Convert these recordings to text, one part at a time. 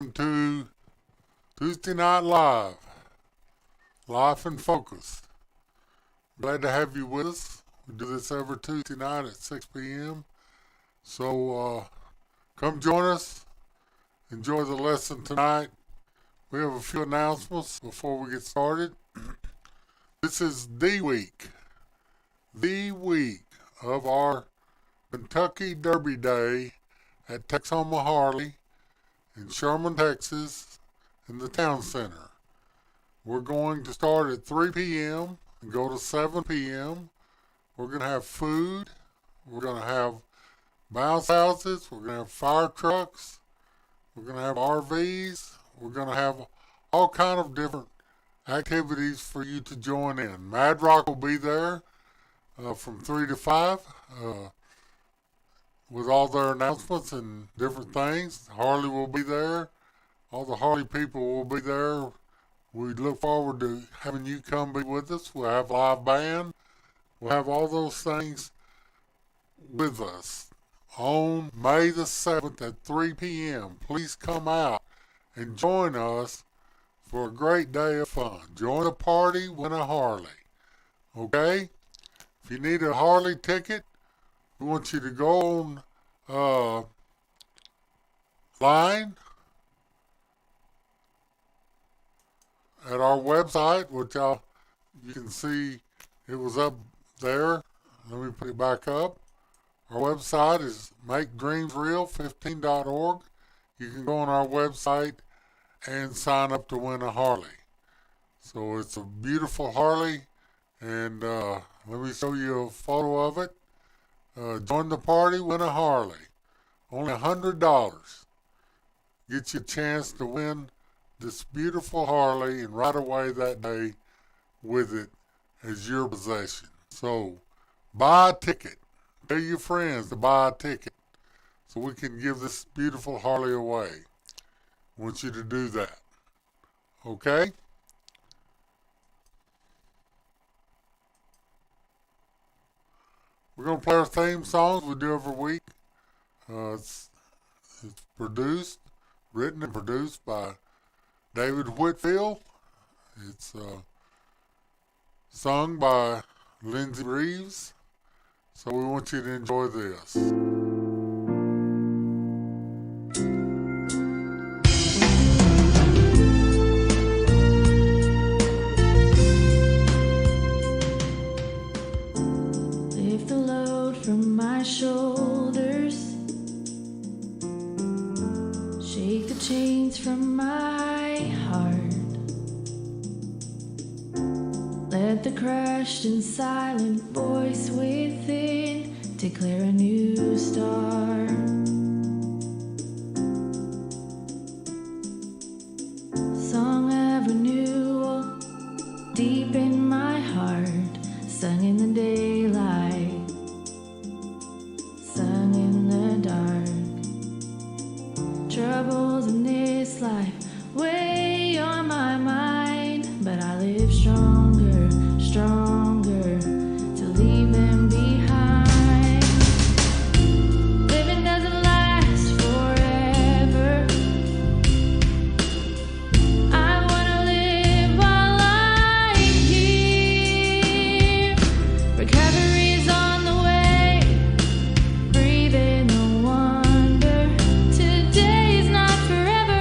to Tuesday Night Live, Life in Focus. Glad to have you with us. We do this every Tuesday night at 6 p.m. So come join us. Enjoy the lesson tonight. We have a few announcements before we get started. This is the week of our Kentucky Derby Day at Texoma Harley in Sherman, Texas, in the town center. We're going to start at 3 p.m. and go to 7 p.m. We're going to have food. We're going to have bounce houses. We're going to have fire trucks. We're going to have RVs. We're going to have all kind of different activities for you to join in. Mad Rock will be there from 3 to 5 with all their announcements and different things. Harley will be there. All the Harley people will be there. We look forward to having you come be with us. We'll have a live band. We'll have all those things with us on May the 7th at 3 p.m. Please come out and join us for a great day of fun. Join a party, win a Harley. Okay? If you need a Harley ticket, we want you to go on line at our website, which you can see it was up there. Let me put it back up. Our website is makedreamsreal15.org. You can go on our website and sign up to win a Harley. So it's a beautiful Harley, and let me show you a photo of it. Join the party, win a Harley. Only $100. Get you a chance to win this beautiful Harley and ride away that day with it as your possession. So buy a ticket. Tell your friends to buy a ticket so we can give this beautiful Harley away. I want you to do that. Okay? We're going to play our theme songs we do every week. It's written and produced by David Whitfield. It's sung by Lindsay Reeves. So we want you to enjoy this. Lift the load from my shoulders. Shake the chains from my heart. Let the crushed and silent voice within declare a new start. Song of renewal deep in my heart, sung in the daylight, sung in the dark. Troubles in this life weigh on my mind, but I live stronger, stronger to leave them behind. Living doesn't last forever. I wanna live while I'm here. Recovery's on the way. Breathe in the wonder. Today's not forever.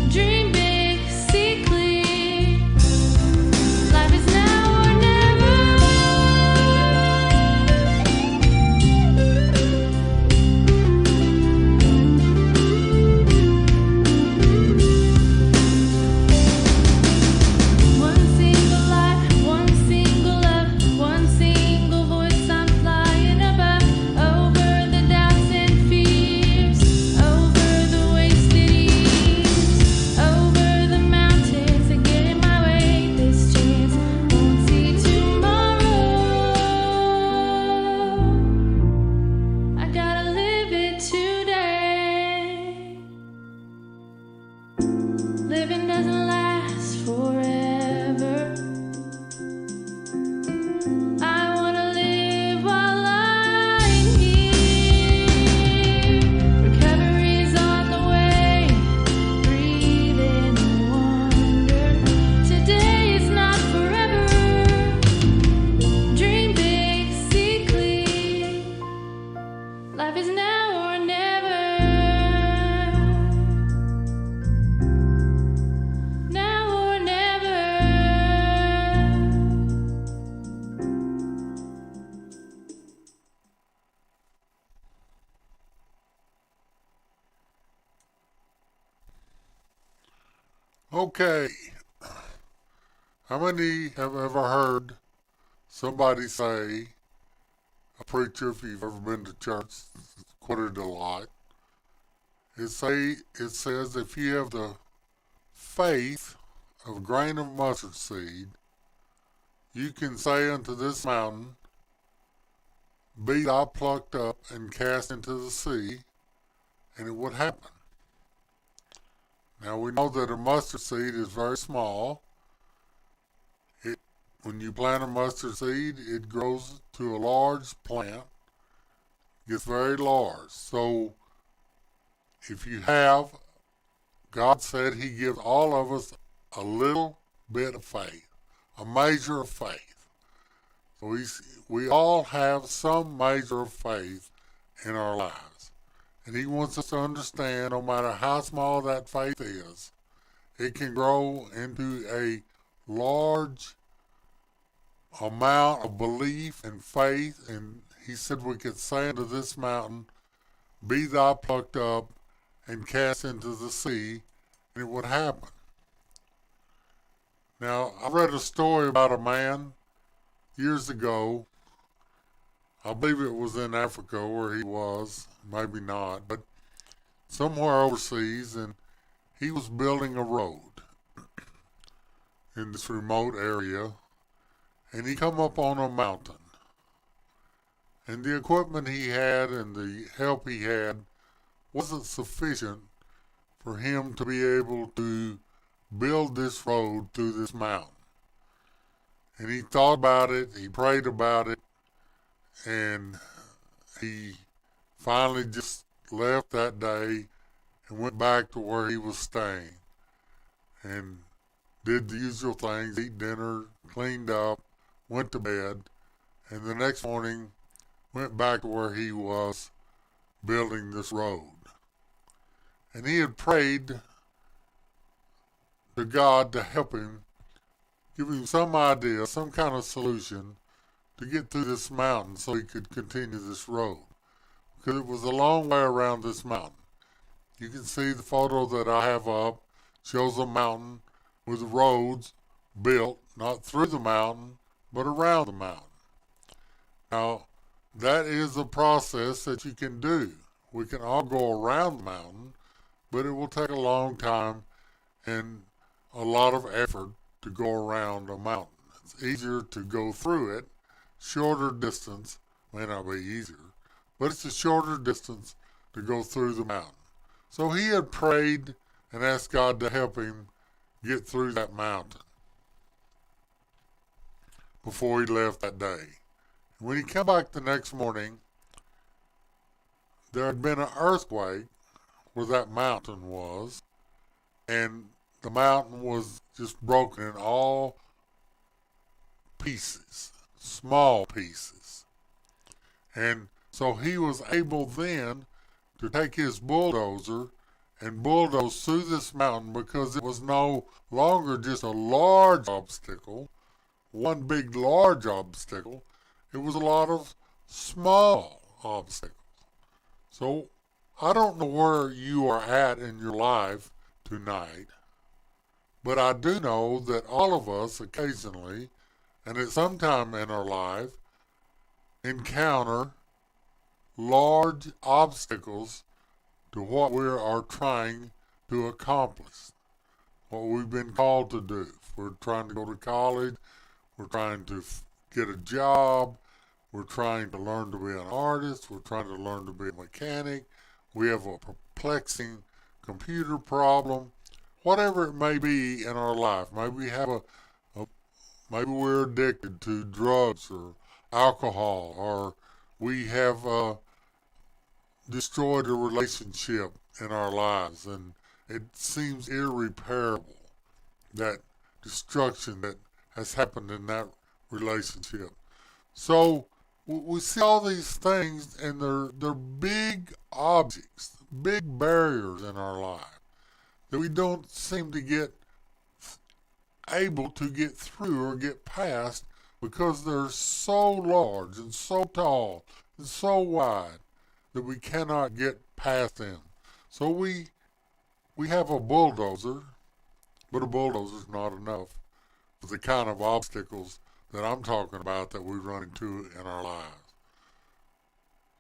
Dream big, see clear. Life is now or never. One single life, one single love, one single voice. I'm flying above, over the doubts and fears, over the wasted years, over the mountains that get in my way. This chance won't see tomorrow. I gotta live it today. Living doesn't last forever. I wanna live while I'm here. Recovery's on the way. Okay, how many have ever heard somebody say, a preacher, if you've ever been to church, quoted a lot, it says if you have the faith of a grain of mustard seed, you can say unto this mountain, be thou plucked up and cast into the sea, and it would happen. Now we know that a mustard seed is very small. It, when you plant a mustard seed, it grows to a large plant, gets very large. So if you have, God said He gives all of us a little bit of faith, a measure of faith. So we all have some measure of faith in our lives. And He wants us to understand no matter how small that faith is, it can grow into a large amount of belief and faith. And He said we could say unto this mountain, be thou plucked up and cast into the sea, and it would happen. Now, I read a story about a man years ago. I believe it was in Africa where he was, maybe not, but somewhere overseas, and he was building a road in this remote area, and he come up on a mountain. And the equipment he had and the help he had wasn't sufficient for him to be able to build this road through this mountain. And he thought about it, he prayed about it, and he finally just left that day and went back to where he was staying and did the usual things, eat dinner, cleaned up, went to bed, and the next morning went back to where he was building this road. And he had prayed to God to help him, give him some idea, some kind of solution to get through this mountain so he could continue this road. Because it was a long way around this mountain. You can see the photo that I have up, shows a mountain with roads built, not through the mountain, but around the mountain. Now, that is a process that you can do. We can all go around the mountain, but it will take a long time and a lot of effort to go around a mountain. It's easier to go through it, shorter distance, may not be easier, but it's a shorter distance to go through the mountain. So he had prayed and asked God to help him get through that mountain before he left that day. When he came back the next morning, there had been an earthquake where that mountain was, and the mountain was just broken in all pieces, small pieces. And so he was able then to take his bulldozer and bulldoze through this mountain because it was no longer just a large obstacle, one big large obstacle. It was a lot of small obstacles. So I don't know where you are at in your life tonight, but I do know that all of us occasionally, and at some time in our life, encounter large obstacles to what we are trying to accomplish, what we've been called to do. If we're trying to go to college, we're trying to get a job, we're trying to learn to be an artist, we're trying to learn to be a mechanic, we have a perplexing computer problem, whatever it may be in our life. Maybe we have maybe we're addicted to drugs or alcohol, or we have destroyed a relationship in our lives, and it seems irreparable, that destruction that has happened in that relationship. So we see all these things, and they're big objects, big barriers in our life that we don't seem to get able to get through or get past because they're so large and so tall and so wide that we cannot get past them. So we have a bulldozer, But a bulldozer's not enough for the kind of obstacles that I'm talking about that we run into in our lives.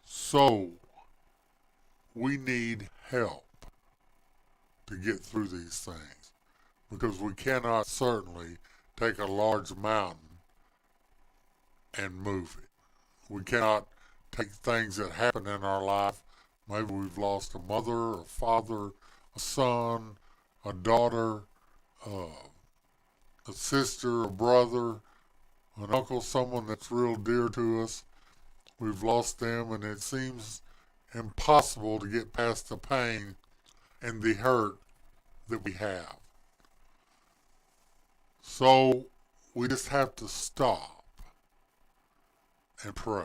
So, we need help to get through these things because we cannot certainly take a large mountain and move it. We cannot take things that happen in our life. Maybe we've lost a mother, a father, a son, a daughter, a sister, a brother, an uncle, someone that's real dear to us. We've lost them, and it seems impossible to get past the pain and the hurt that we have. So we just have to stop and pray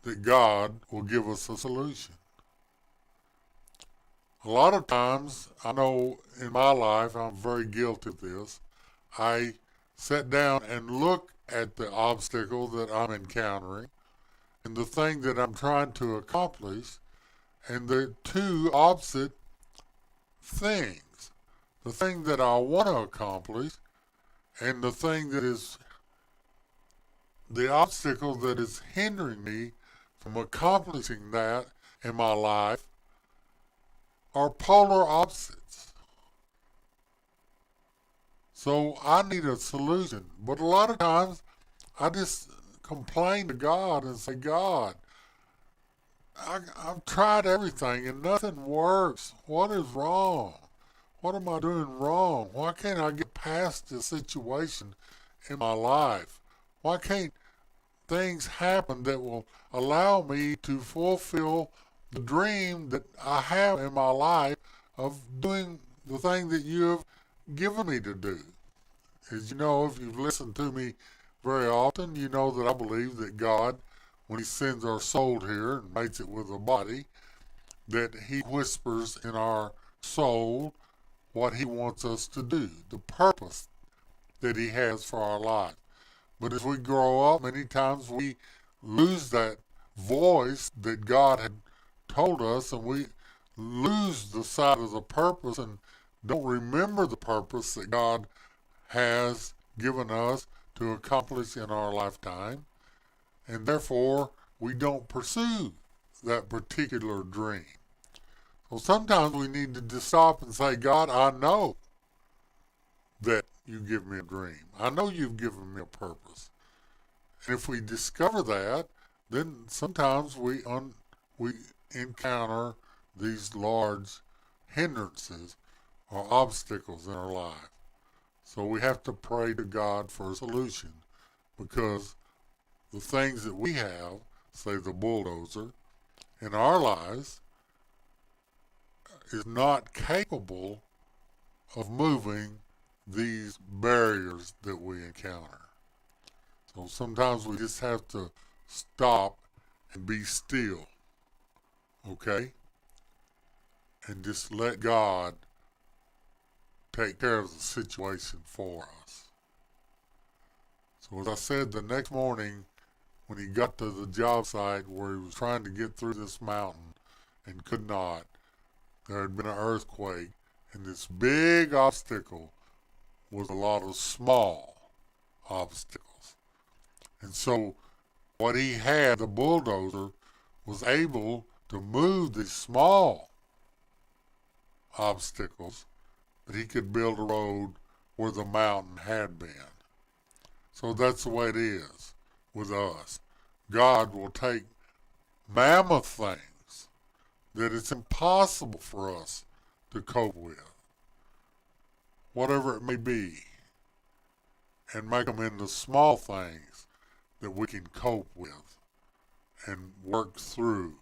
that God will give us a solution. A lot of times, I know in my life, I'm very guilty of this. I sit down and look at the obstacle that I'm encountering and the thing that I'm trying to accomplish, and they're two opposite things. The thing that I want to accomplish and the thing that is the obstacle that is hindering me from accomplishing that in my life are polar opposites. So I need a solution. But a lot of times I just complain to God and say, God, I've tried everything and nothing works. What is wrong? What am I doing wrong? Why can't I get past this situation in my life? Why can't things happen that will allow me to fulfill the dream that I have in my life of doing the thing that you have given me to do? As you know, if you've listened to me very often, you know that I believe that God, when He sends our soul here and mates it with a body, that He whispers in our soul what He wants us to do, the purpose that He has for our life. But as we grow up, many times we lose that voice that God had told us, and we lose the sight of the purpose and don't remember the purpose that God has given us to accomplish in our lifetime, and therefore we don't pursue that particular dream. So sometimes we need to just stop and say, God, I know that you give me a dream. I know you've given me a purpose. And if we discover that, then sometimes we encounter these large hindrances or obstacles in our life. So we have to pray to God for a solution, because the things that we have, say the bulldozer, in our lives is not capable of moving these barriers that we encounter. So sometimes we just have to stop and be still, okay? And just let God take care of the situation for us. So as I said, the next morning when he got to the job site where he was trying to get through this mountain and could not, there had been an earthquake, and this big obstacle was a lot of small obstacles. And so what he had, the bulldozer, was able to move these small obstacles, that he could build a road where the mountain had been. So that's the way it is with us. God will take mammoth things that it's impossible for us to cope with, whatever it may be, and make them into small things that we can cope with and work through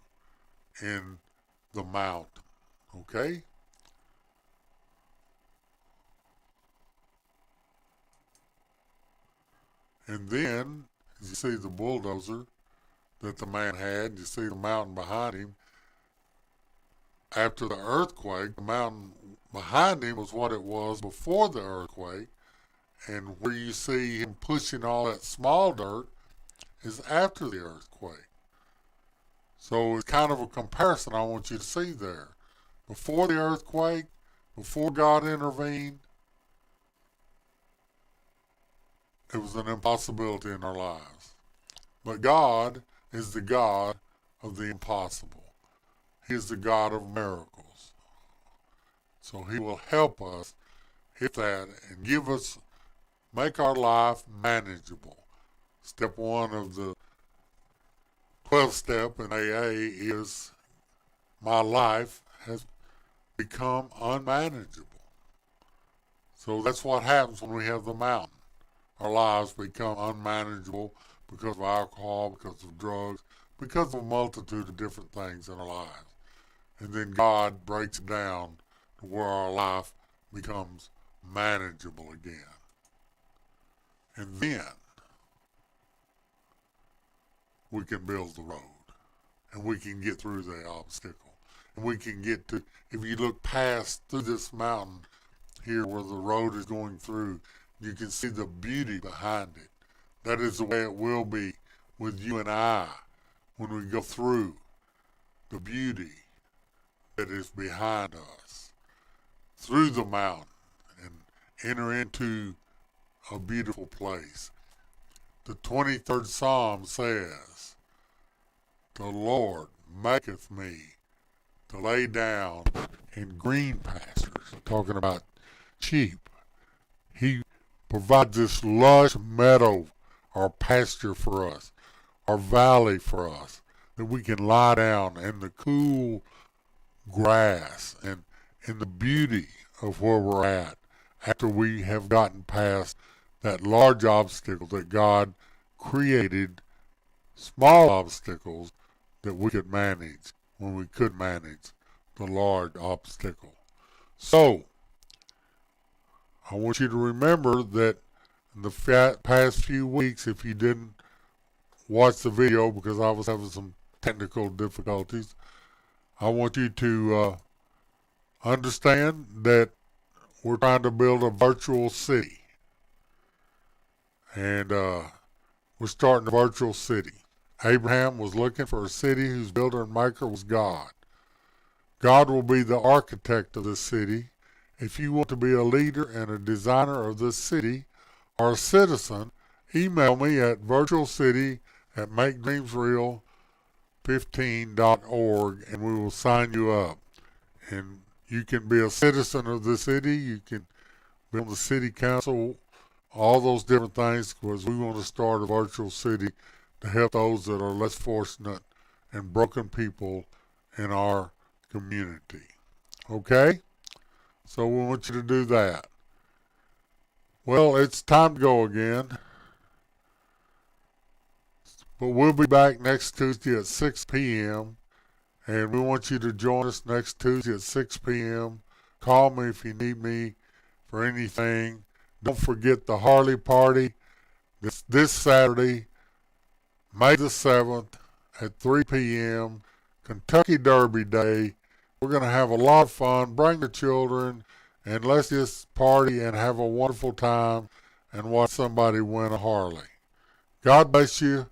in the mountain. Okay? And then, as you see the bulldozer that the man had, you see the mountain behind him. After the earthquake, the mountain behind him was what it was before the earthquake, and where you see him pushing all that small dirt is after the earthquake. So it's kind of a comparison I want you to see there. Before the earthquake, before God intervened, it was an impossibility in our lives. But God is the God of the impossible. He is the God of miracles. So He will help us hit that and make our life manageable. Step one of the 12th step in AA is my life has become unmanageable. So that's what happens when we have the mountain. Our lives become unmanageable because of alcohol, because of drugs, because of a multitude of different things in our lives. And then God breaks it down to where our life becomes manageable again. And then we can build the road. And we can get through the obstacle. And we can get to, if you look past through this mountain here where the road is going through, you can see the beauty behind it. That is the way it will be with you and I when we go through the beauty that is behind us, through the mountain, and enter into a beautiful place. The 23rd Psalm says, "The Lord maketh me to lay down in green pastures," talking about sheep. He provides this lush meadow or pasture for us, or valley for us, that we can lie down in the cool grass and in the beauty of where we're at after we have gotten past that large obstacle that God created, small obstacles that we could manage when we could manage the large obstacle. So, I want you to remember that in the past few weeks, if you didn't watch the video because I was having some technical difficulties, I want you to understand that we're trying to build a virtual city. And we're starting a virtual city. Abraham was looking for a city whose builder and maker was God. God will be the architect of this city. If you want to be a leader and a designer of this city or a citizen, email me at virtualcity@makedreamsreal15.org and we will sign you up. And you can be a citizen of the city. You can be on the city council, all those different things, because we want to start a virtual city to help those that are less fortunate and broken people in our community. Okay? So we want you to do that. Well, it's time to go again. But we'll be back next Tuesday at 6 p.m. And we want you to join us next Tuesday at 6 p.m. Call me if you need me for anything. Don't forget the Harley Party this Saturday, May the 7th at 3 p.m. Kentucky Derby Day. We're going to have a lot of fun. Bring the children and let's just party and have a wonderful time and watch somebody win a Harley. God bless you.